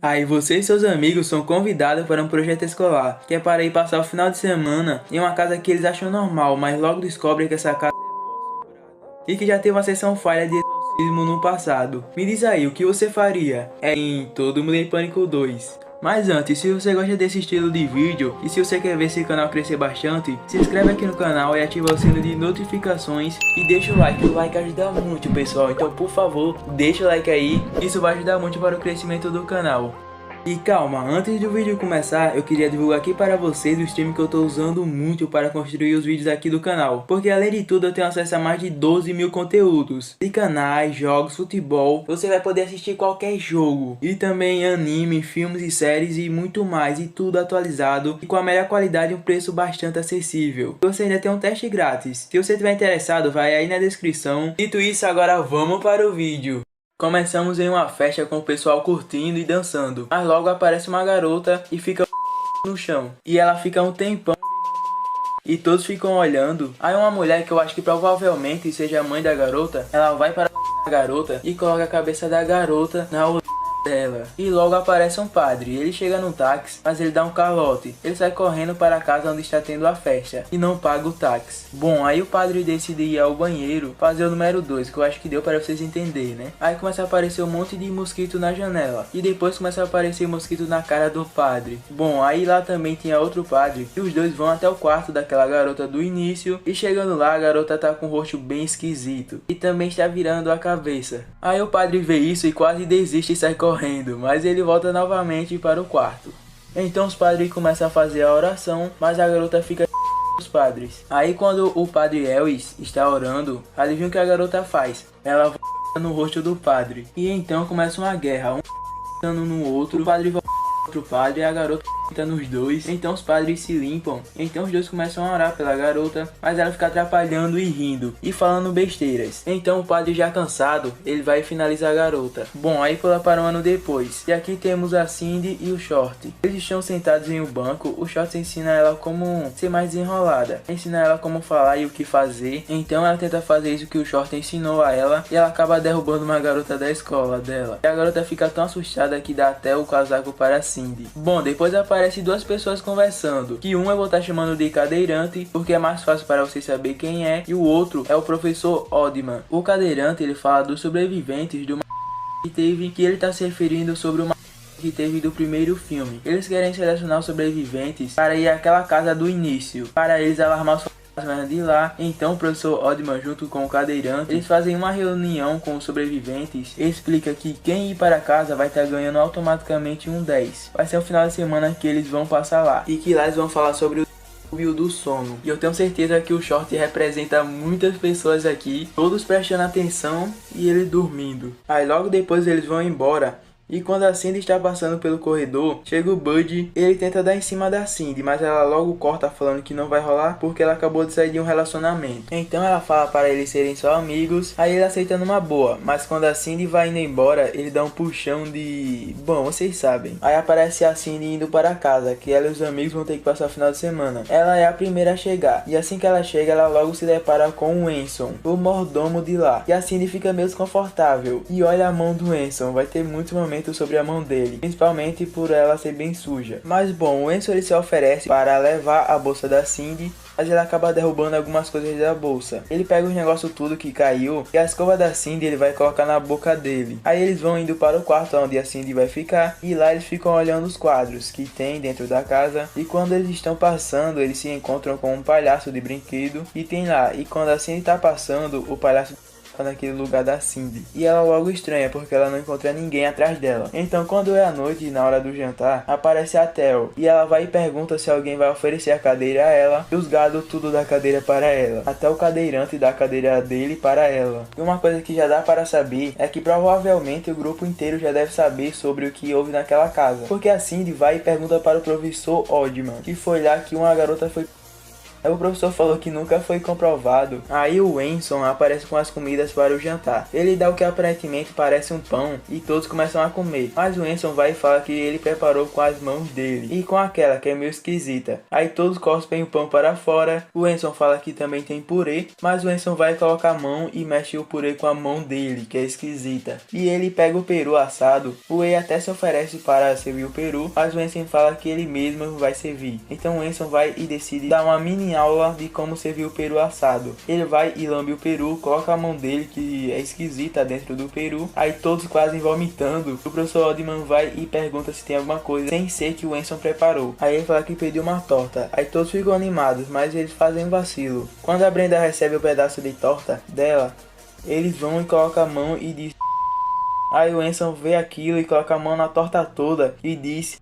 Aí você e seus amigos são convidados para um projeto escolar, que é para ir passar o final de semana em uma casa que eles acham normal, mas logo descobrem que essa casa e que já teve uma sessão falha de exorcismo no passado. Me diz aí, o que você faria? É em Todo Mundo em Pânico 2. Mas antes, se você gosta desse estilo de vídeo e se você quer ver esse canal crescer bastante, se inscreve aqui no canal e ativa o sino de notificações e deixa o like ajuda muito, pessoal. Então por favor, deixa o like aí, isso vai ajudar muito para o crescimento do canal. E calma, antes do vídeo começar, eu queria divulgar aqui para vocês o stream que eu estou usando muito para construir os vídeos aqui do canal. Porque além de tudo eu tenho acesso a mais de 12 mil conteúdos. De canais, jogos, futebol, você vai poder assistir qualquer jogo. E também anime, filmes e séries e muito mais. E tudo atualizado e com a melhor qualidade e um preço bastante acessível. Você ainda tem um teste grátis. Se você estiver interessado, vai aí na descrição. Dito isso, agora vamos para o vídeo. Começamos em uma festa com o pessoal curtindo e dançando, mas logo aparece uma garota e fica no chão. E ela fica um tempão e todos ficam olhando. Aí uma mulher que eu acho que provavelmente seja a mãe da garota, ela vai para a garota e coloca a cabeça da garota na outra dela. E logo aparece um padre, ele chega num táxi, mas ele dá um calote. Ele sai correndo para a casa onde está tendo a festa e não paga o táxi. Bom, aí o padre decide ir ao banheiro fazer o número 2, que eu acho que deu para vocês entenderem, né? Aí começa a aparecer um monte de mosquito na janela e depois começa a aparecer mosquito na cara do padre. Bom, aí lá também tinha outro padre e os dois vão até o quarto daquela garota do início e chegando lá a garota tá com o rosto bem esquisito e também está virando a cabeça. Aí o padre vê isso e quase desiste e sai correndo, mas ele volta novamente para o quarto. Então os padres começam a fazer a oração, mas a garota fica os padres. Aí quando o padre Elvis está orando, adivinha o que a garota faz? Ela volta no rosto do padre. E então começa uma guerra, um no outro, o padre volta outro padre e a garota nos dois. Então os padres se limpam. Então os dois começam a orar pela garota, mas ela fica atrapalhando e rindo e falando besteiras. Então o padre, já cansado, ele vai finalizar a garota. Bom, aí pula para um ano depois. E aqui temos a Cindy e o Short. Eles estão sentados em um banco. O Short ensina ela como ser mais desenrolada, ensina ela como falar e o que fazer. Então ela tenta fazer isso que o Short ensinou a ela e ela acaba derrubando uma garota da escola dela. E a garota fica tão assustada que dá até o casaco para a Cindy. Bom, depois aparece duas pessoas conversando, que um eu vou estar chamando de cadeirante, porque é mais fácil para você saber quem é, e o outro é o professor Oddman. O cadeirante, ele fala dos sobreviventes do que teve, que ele está se referindo sobre uma que teve do primeiro filme. Eles querem selecionar os sobreviventes para ir àquela casa do início, para eles alarmar os fantasmas de lá. Então o professor Oddman junto com o cadeirante, eles fazem uma reunião com os sobreviventes e explica que quem ir para casa vai estar ganhando automaticamente um 10. Vai ser o final de semana que eles vão passar lá e que lá eles vão falar sobre o distúrbio do sono. E eu tenho certeza que o Short representa muitas pessoas aqui, todos prestando atenção e ele dormindo. Aí logo depois eles vão embora. E quando a Cindy está passando pelo corredor, chega o Bud, ele tenta dar em cima da Cindy, mas ela logo corta falando que não vai rolar porque ela acabou de sair de um relacionamento. Então ela fala para eles serem só amigos, aí ele aceita numa boa, mas quando a Cindy vai indo embora, ele dá um puxão de... bom, vocês sabem. Aí aparece a Cindy indo para casa, que ela e os amigos vão ter que passar o final de semana. Ela é a primeira a chegar, e assim que ela chega, ela logo se depara com o Anson, o mordomo de lá. E a Cindy fica meio desconfortável, e olha a mão do Anson, vai ter muitos momentos sobre a mão dele, principalmente por ela ser bem suja. Mas bom, o Enzo ele se oferece para levar a bolsa da Cindy, mas ele acaba derrubando algumas coisas da bolsa. Ele pega os negócios tudo que caiu e a escova da Cindy ele vai colocar na boca dele. Aí eles vão indo para o quarto onde a Cindy vai ficar e lá eles ficam olhando os quadros que tem dentro da casa. E quando eles estão passando, eles se encontram com um palhaço de brinquedo e tem lá. E quando a Cindy está passando, o palhaço naquele lugar da Cindy. E ela logo estranha porque ela não encontra ninguém atrás dela. Então quando é a noite, na hora do jantar, aparece a Theo. E ela vai e pergunta se alguém vai oferecer a cadeira a ela. E os gados tudo dá cadeira para ela. Até o cadeirante dá a cadeira dele para ela. E uma coisa que já dá para saber é que provavelmente o grupo inteiro já deve saber sobre o que houve naquela casa. Porque a Cindy vai e pergunta para o professor Oddman, que foi lá que uma garota foi Aí o professor falou que nunca foi comprovado. Aí o Wenson aparece com as comidas para o jantar. Ele dá o que aparentemente parece um pão e todos começam a comer. Mas o Wenson vai e fala que ele preparou com as mãos dele e com aquela que é meio esquisita. Aí todos cospem o pão para fora. O Wenson fala que também tem purê, mas o Wenson vai colocar a mão e mexe o purê com a mão dele, que é esquisita. E ele pega o peru assado. O Wei até se oferece para servir o peru, mas o Wenson fala que ele mesmo vai servir. Então o Wenson vai e decide dar uma mini aula de como servir o peru assado. Ele vai e lambe o peru, coloca a mão dele que é esquisita dentro do peru. Aí todos quase vomitando. O professor Oddman vai e pergunta se tem alguma coisa sem ser que o Wenson preparou. Aí ele fala que pediu uma torta. Aí todos ficam animados, mas eles fazem um vacilo. Quando a Brenda recebe o pedaço de torta dela, eles vão e colocam a mão e diz. Aí o Wenson vê aquilo e coloca a mão na torta toda e diz.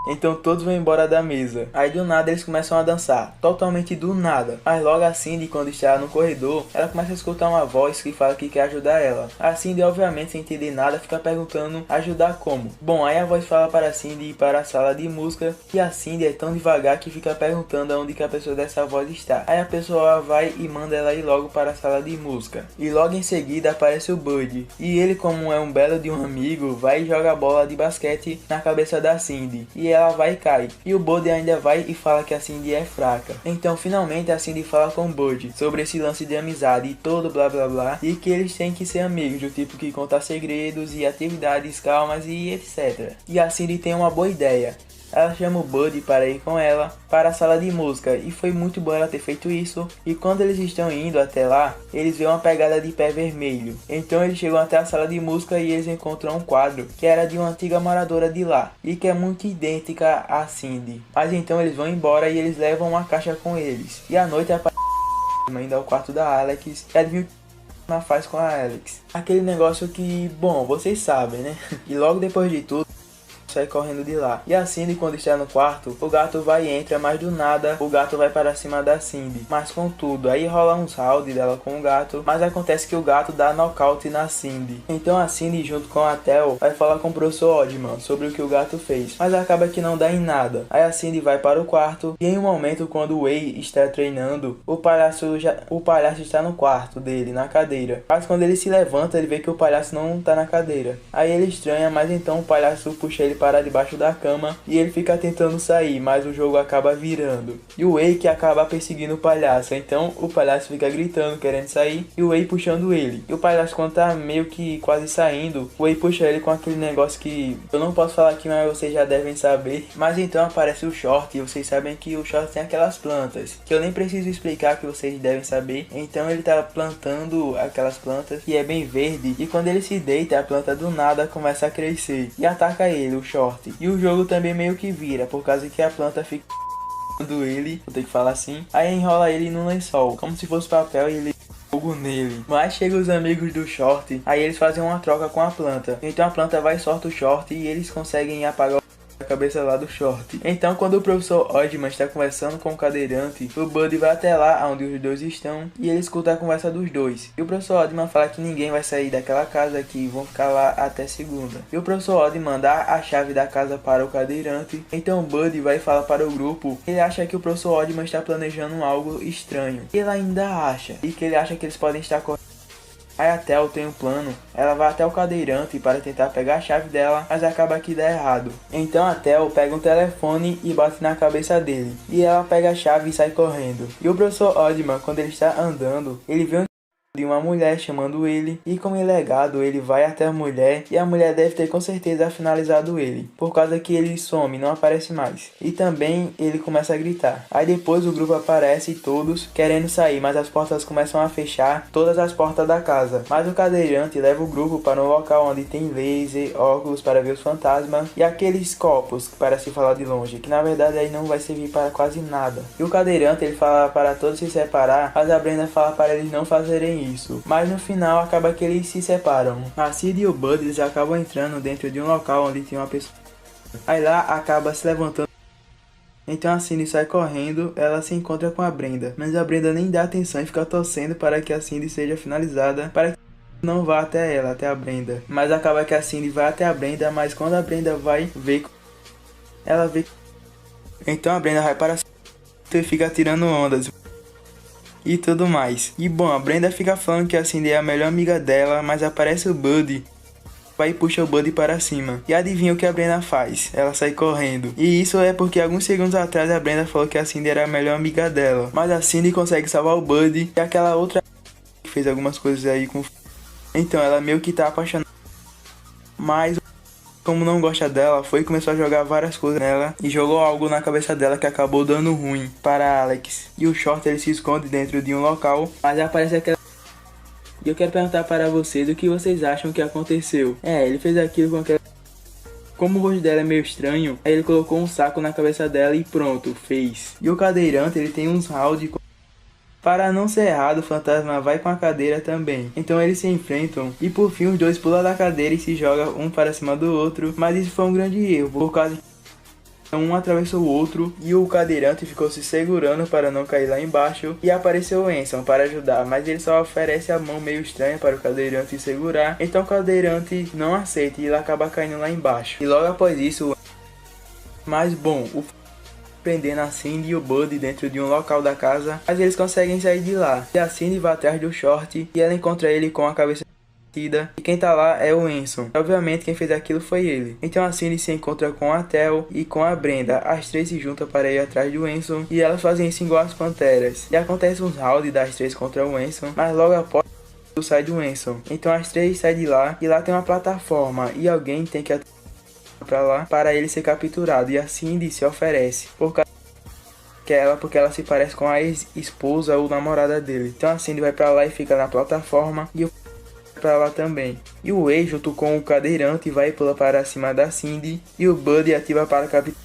Então todos vão embora da mesa. Aí do nada eles começam a dançar. Totalmente do nada. Mas logo a Cindy, quando está no corredor, ela começa a escutar uma voz que fala que quer ajudar ela. A Cindy, obviamente sem entender nada, fica perguntando ajudar como. Bom, aí a voz fala para a Cindy ir para a sala de música. E a Cindy é tão devagar que fica perguntando aonde que a pessoa dessa voz está. Aí a pessoa vai e manda ela ir logo para a sala de música. E logo em seguida aparece o Bud. E ele, como é um belo de um amigo, vai e joga a bola de basquete na cabeça da Cindy. E ela vai e cai. E o Bud ainda vai e fala que a Cindy é fraca. Então finalmente a Cindy fala com o Bud sobre esse lance de amizade e todo blá blá blá. E que eles têm que ser amigos, do tipo que contar segredos e atividades calmas e etc. E a Cindy tem uma boa ideia. Ela chama o Bud para ir com ela para a sala de música e foi muito bom ela ter feito isso. E quando eles estão indo até lá, eles veem uma pegada de pé vermelho. Então eles chegam até a sala de música e eles encontram um quadro que era de uma antiga moradora de lá e que é muito idêntica a Cindy. Mas então eles vão embora e eles levam uma caixa com eles. E à noite aparece ainda ao quarto da Alex. E adivinha o que ela faz com a Alex? Aquele negócio que, bom, vocês sabem, né? E logo depois de tudo sai correndo de lá. E a Cindy, quando está no quarto, o gato vai e entra, mas do nada o gato vai para cima da Cindy. Mas contudo, aí rola uns round dela com o gato, mas acontece que o gato dá nocaute na Cindy. Então a Cindy, junto com a Tel, vai falar com o professor Oddman sobre o que o gato fez, mas acaba que não dá em nada. Aí a Cindy vai para o quarto e em um momento, quando o Wei está treinando, o palhaço está no quarto dele, na cadeira. Mas quando ele se levanta, ele vê que o palhaço não está na cadeira. Aí ele estranha, mas então o palhaço puxa ele para debaixo da cama e ele fica tentando sair, mas o jogo acaba virando. E o Wei que acaba perseguindo o palhaço, então o palhaço fica gritando, querendo sair, e o Wei puxando ele. E o palhaço, quando tá meio que quase saindo, o Wei puxa ele com aquele negócio que eu não posso falar aqui, mas vocês já devem saber. Mas então aparece o Short, e vocês sabem que o Short tem aquelas plantas, que eu nem preciso explicar, que vocês devem saber. Então ele tá plantando aquelas plantas, que é bem verde, e quando ele se deita, a planta do nada começa a crescer, e ataca ele, o Short. E o jogo também meio que vira, por causa que a planta fica ele, vou ter que falar assim, aí enrola ele num lençol, como se fosse papel, e ele fogo nele. Mas chegam os amigos do Short, aí eles fazem uma troca com a planta. Então a planta vai e solta o Short e eles conseguem apagar a cabeça lá do Short. Então quando o professor Oddman está conversando com o cadeirante, o Bud vai até lá onde os dois estão e ele escuta a conversa dos dois. E o professor Oddman fala que ninguém vai sair daquela casa, que vão ficar lá até segunda. E o professor Oddman dá a chave da casa para o cadeirante. Então o Bud vai falar para o grupo. Ele acha que o professor Oddman está planejando algo estranho. E ele ainda acha. E que ele acha que eles podem estar correndo. Aí a Tel tem um plano, ela vai até o cadeirante para tentar pegar a chave dela, mas acaba que dá errado. Então a Tel pega um telefone e bate na cabeça dele, e ela pega a chave e sai correndo. E o professor Oddman, quando ele está andando, ele vê de uma mulher chamando ele, e como ele é gado, ele vai até a mulher, e a mulher deve ter com certeza finalizado ele, por causa que ele some, não aparece mais. E também ele começa a gritar. Aí depois o grupo aparece, todos querendo sair, mas as portas começam a fechar, todas as portas da casa. Mas o cadeirante leva o grupo para um local onde tem laser, óculos para ver os fantasmas, e aqueles copos que parecem falar de longe, que na verdade aí não vai servir para quase nada. E o cadeirante ele fala para todos se separar, mas a Brenda fala para eles não fazerem isso. Mas no final acaba que eles se separam. A Cindy e o Bud eles acabam entrando dentro de um local onde tem uma pessoa. Aí lá acaba se levantando. Então a Cindy sai correndo, ela se encontra com a Brenda. Mas a Brenda nem dá atenção e fica torcendo para que a Cindy seja finalizada, para que não vá até ela, até a Brenda. Mas acaba que a Cindy vai até a Brenda, mas quando a Brenda vai ver, ela vê. Então a Brenda vai para e fica tirando ondas e tudo mais. E bom, a Brenda fica falando que a Cindy é a melhor amiga dela, mas aparece o Buddy, vai e puxa o Buddy para cima. E adivinha o que a Brenda faz? Ela sai correndo. E isso é porque alguns segundos atrás a Brenda falou que a Cindy era a melhor amiga dela, mas a Cindy consegue salvar o Buddy e aquela outra que fez algumas coisas aí com... Então ela meio que tá apaixonada, mas como não gosta dela, foi e começou a jogar várias coisas nela e jogou algo na cabeça dela que acabou dando ruim para Alex. E o Short ele se esconde dentro de um local, mas aparece aquela... E eu quero perguntar para vocês o que vocês acham que aconteceu. Ele fez aquilo com aquela... Como o rosto dela é meio estranho, aí ele colocou um saco na cabeça dela e pronto, fez. E o cadeirante ele tem uns rounds. Para não ser errado, o fantasma vai com a cadeira também. Então eles se enfrentam e por fim os dois pulam da cadeira e se jogam um para cima do outro. Mas isso foi um grande erro, por causa que um atravessou o outro e o cadeirante ficou se segurando para não cair lá embaixo. E apareceu o Enson para ajudar, mas ele só oferece a mão meio estranha para o cadeirante segurar. Então o cadeirante não aceita e ele acaba caindo lá embaixo. E logo após isso... Mas bom, prendendo a Cindy e o Buddy dentro de um local da casa, mas eles conseguem sair de lá. E a Cindy vai atrás do Short e ela encontra ele com a cabeça partida. E quem tá lá é o Enson. Obviamente quem fez aquilo foi ele. Então a Cindy se encontra com a Tel e com a Brenda. As três se juntam para ir atrás do Enson e elas fazem isso igual as panteras. E acontece uns rounds das três contra o Enson, mas logo após sai do Enson. Então as três saem de lá e lá tem uma plataforma e alguém tem que pra lá para ele ser capturado, e a Cindy se oferece porque ela se parece com a ex-esposa ou namorada dele. Então a Cindy vai pra lá e fica na plataforma e eu pra lá também. E o ex junto com o cadeirante vai e pula para cima da Cindy e o Buddy ativa para capturar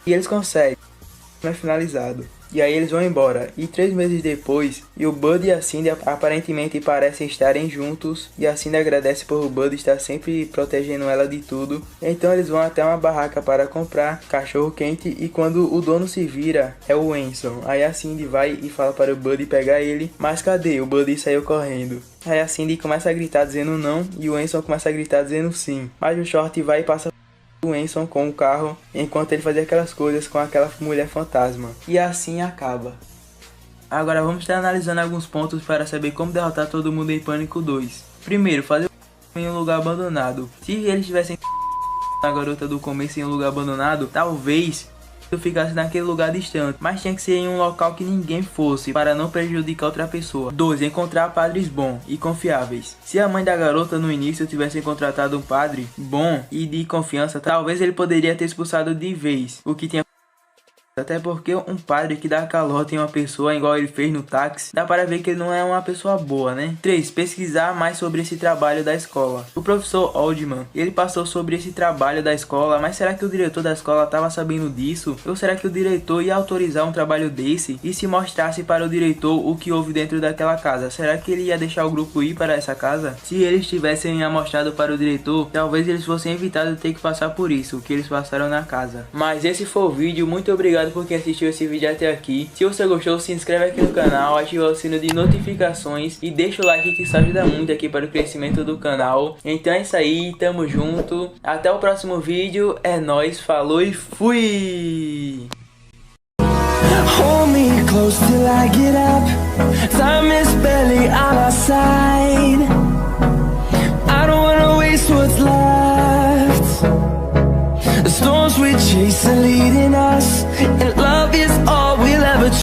e eles conseguem. Não é finalizado. E aí eles vão embora. E 3 meses depois, e o Buddy e a Cindy aparentemente parecem estarem juntos. E a Cindy agradece por o Buddy estar sempre protegendo ela de tudo. Então eles vão até uma barraca para comprar cachorro quente. E quando o dono se vira, é o Enson. Aí a Cindy vai e fala para o Buddy pegar ele. Mas cadê? O Buddy saiu correndo. Aí a Cindy começa a gritar dizendo não. E o Enson começa a gritar dizendo sim. Mas o Short vai e passa o Enson com o carro enquanto ele fazia aquelas coisas com aquela mulher fantasma. E assim acaba. Agora vamos estar analisando alguns pontos para saber como derrotar todo mundo em Pânico 2. Primeiro, fazer em um lugar abandonado. Se eles tivessem a garota do começo em um lugar abandonado, talvez eu ficasse naquele lugar distante, mas tinha que ser em um local que ninguém fosse, para não prejudicar outra pessoa. 2. Encontrar padres bons e confiáveis. Se a mãe da garota no início tivesse contratado um padre bom e de confiança, talvez ele poderia ter expulsado de vez o que tinha. Até porque um padre que dá calote em uma pessoa igual ele fez no táxi, dá para ver que ele não é uma pessoa boa, né? 3. Pesquisar mais sobre esse trabalho da escola. O professor Oldman, ele passou sobre esse trabalho da escola, mas será que o diretor da escola estava sabendo disso? Ou será que o diretor ia autorizar um trabalho desse? E se mostrasse para o diretor o que houve dentro daquela casa, será que ele ia deixar o grupo ir para essa casa? Se eles tivessem mostrado para o diretor, talvez eles fossem evitados de ter que passar por isso, o que eles passaram na casa. Mas esse foi o vídeo, muito obrigado por quem assistiu esse vídeo até aqui. Se você gostou, se inscreve aqui no canal, ativa o sino de notificações e deixa o like que isso ajuda muito aqui para o crescimento do canal. Então é isso aí, tamo junto, até o próximo vídeo, é nóis, falou e fui! Hold me close till I get up. Time is barely on our side. I don't wanna waste what's left. The storms we chase are leading us, and